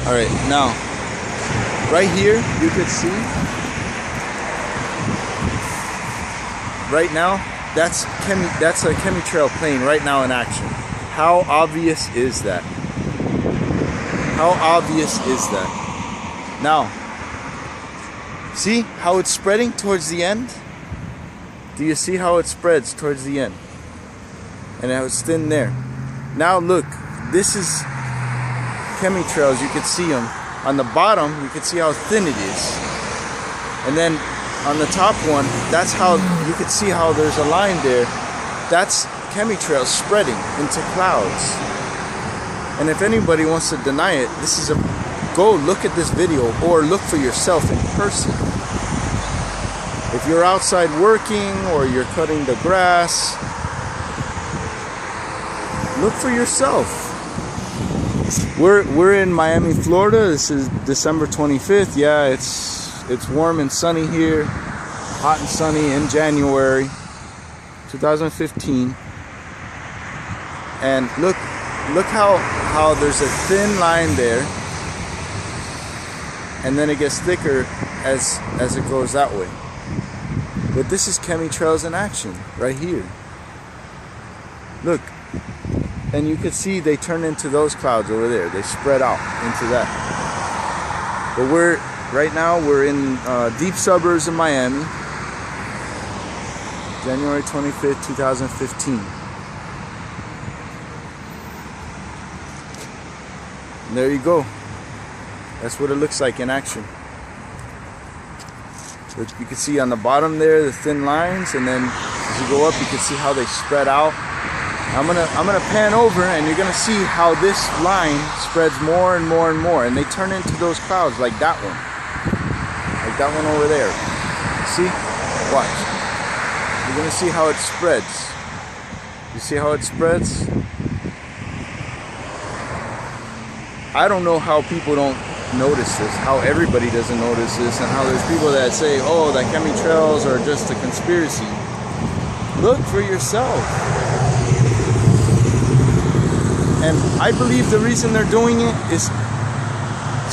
All right, now right here you could see right now that's a chemtrail plane right now in action. How obvious is that? How obvious is that? Now, see how it's spreading towards the end? Do you see how it spreads towards the end? And how it's thin there. Now look, this is chemtrails. You can see them. On the bottom, you can see how thin it is. And then on the top one, that's how you can see how there's a line there. That's chemtrails spreading into clouds. And if anybody wants to deny it, go look at this video or look for yourself in person. If you're outside working or you're cutting the grass, look for yourself. We're in Miami, Florida. This is December 25th. Yeah, it's warm and sunny here. Hot and sunny in January 2015. And look how there's a thin line there. And then it gets thicker as it goes that way. But this is chemtrails in action right here. Look. And you can see they turn into those clouds over there. They spread out into that. But right now we're in deep suburbs of Miami. January 25th, 2015. And there you go. That's what it looks like in action. You can see on the bottom there the thin lines, and then as you go up you can see how they spread out. I'm gonna pan over, and you're gonna see how this line spreads more and more and more, and they turn into those clouds like that one over there. See? Watch. You're gonna see how it spreads. You see how it spreads? I don't know how people don't notice this, how everybody doesn't notice this, and how there's people that say, oh, that chemtrails are just a conspiracy. Look for yourself. And I believe the reason they're doing it is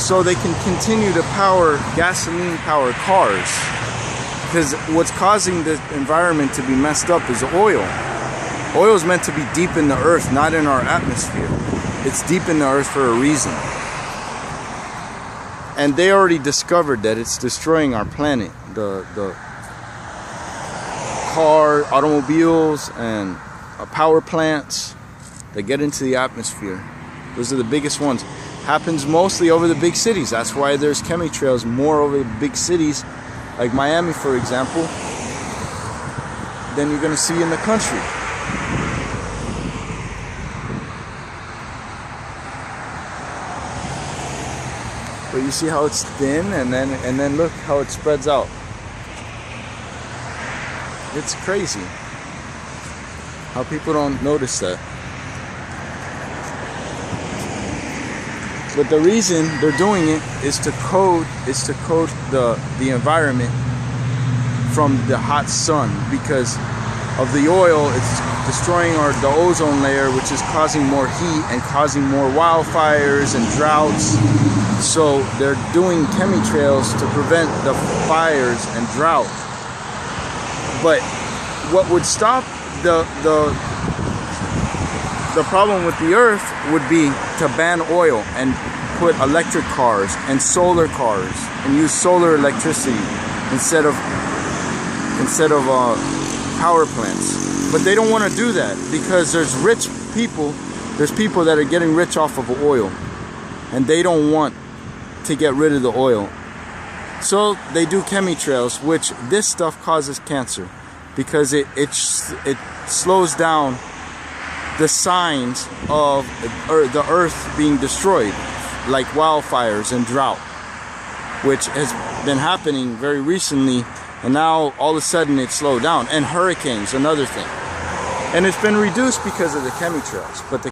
so they can continue to power gasoline-powered cars. Because what's causing the environment to be messed up is oil. Oil is meant to be deep in the earth, not in our atmosphere. It's deep in the earth for a reason. And they already discovered that it's destroying our planet. The automobiles, and power plants. They get into the atmosphere. Those are the biggest ones. Happens mostly over the big cities. That's why there's chemtrails more over the big cities, like Miami, for example, than you're gonna see in the country. But you see how it's thin, and then look how it spreads out. It's crazy how people don't notice that. But the reason they're doing it is to coat the environment from the hot sun, because of the oil. It's destroying the ozone layer, which is causing more heat and causing more wildfires and droughts. So they're doing chemtrails to prevent the fires and drought. But what would stop the problem with the earth would be to ban oil and put electric cars and solar cars and use solar electricity instead of power plants. But they don't want to do that because there's people that are getting rich off of oil, and they don't want to get rid of the oil. So they do chemtrails, which this stuff causes cancer because it slows down the signs of the earth being destroyed, like wildfires and drought, which has been happening very recently, and now all of a sudden it slowed down. And hurricanes, another thing. And it's been reduced because of the chemtrails, but the